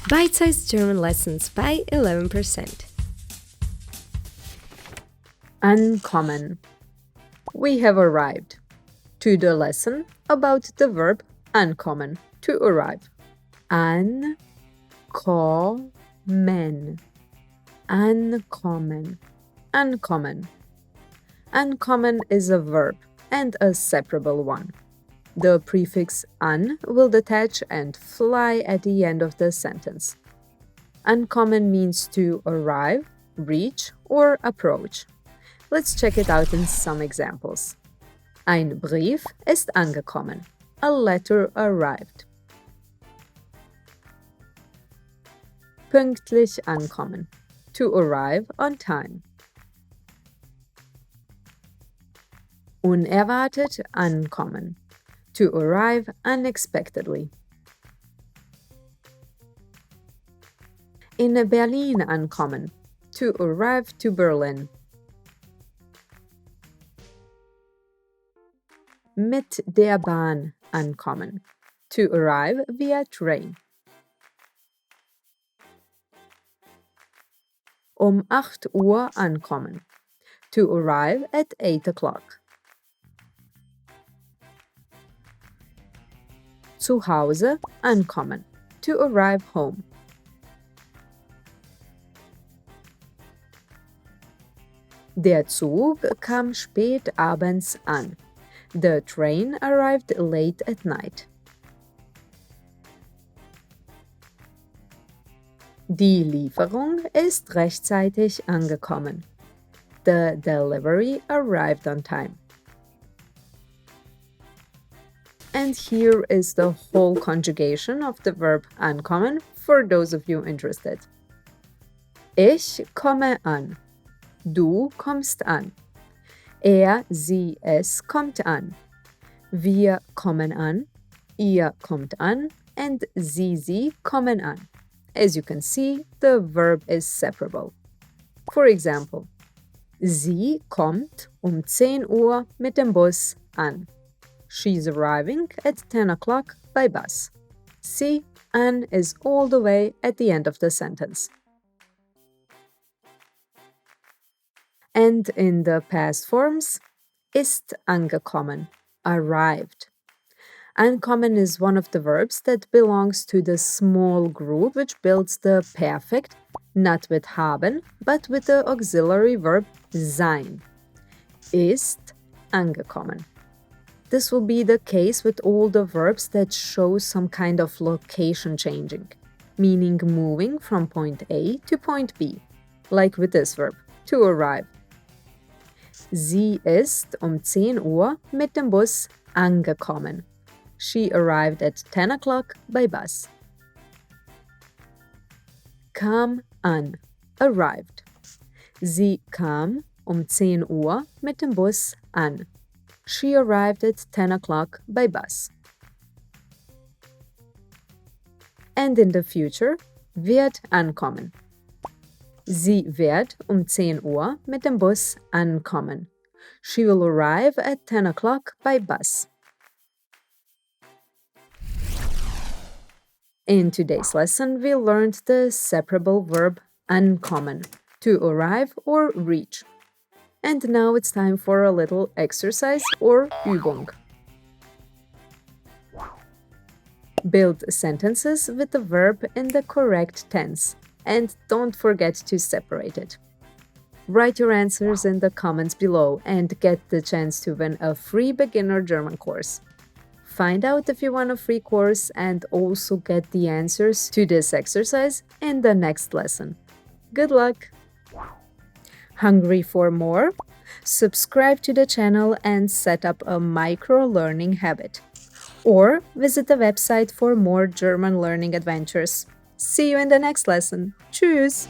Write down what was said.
Bite-sized German lessons by 11%. Ankommen. We have arrived. To the lesson about the verb ankommen, to arrive. Ankommen. Ankommen. Ankommen. Ankommen is a verb and a separable one. The prefix an will detach and fly at the end of the sentence. Ankommen means to arrive, reach, or approach. Let's check it out in some examples. Ein Brief ist angekommen. A letter arrived. Pünktlich ankommen. To arrive on time. Unerwartet ankommen. To arrive unexpectedly. In Berlin ankommen. To arrive to Berlin. Mit der Bahn ankommen. To arrive via train. 8 Uhr ankommen. To arrive at 8 o'clock. Zu Hause ankommen. To arrive home. Der Zug kam spät abends an. The train arrived late at night. Die Lieferung ist rechtzeitig angekommen. The delivery arrived on time. And here is the whole conjugation of the verb ankommen for those of you interested. Ich komme an. Du kommst an. Er, sie, es kommt an. Wir kommen an. Ihr kommt an. And sie kommen an. As you can see, the verb is separable. For example, sie kommt 10 Uhr mit dem Bus an. She's arriving at 10 o'clock by bus. See, an is all the way at the end of the sentence. And in the past forms, ist angekommen, arrived. Ankommen is one of the verbs that belongs to the small group which builds the perfect, not with haben, but with the auxiliary verb sein. Ist angekommen. This will be the case with all the verbs that show some kind of location changing, meaning moving from point A to point B, like with this verb, to arrive. Sie ist 10 Uhr mit dem Bus angekommen. She arrived at 10 o'clock by bus. Kam an, arrived. Sie kam 10 Uhr mit dem Bus an. She arrived at 10 o'clock by bus. And in the future, wird ankommen. Sie wird 10 Uhr mit dem Bus ankommen. She will arrive at 10 o'clock by bus. In today's lesson, we learned the separable verb ankommen, to arrive or reach. And now it's time for a little exercise or Übung. Build sentences with the verb in the correct tense. And don't forget to separate it. Write your answers in the comments below and get the chance to win a free beginner German course. Find out if you want a free course and also get the answers to this exercise in the next lesson. Good luck! Hungry for more? Subscribe to the channel and set up a micro-learning habit. Or visit the website for more German learning adventures. See you in the next lesson. Tschüss!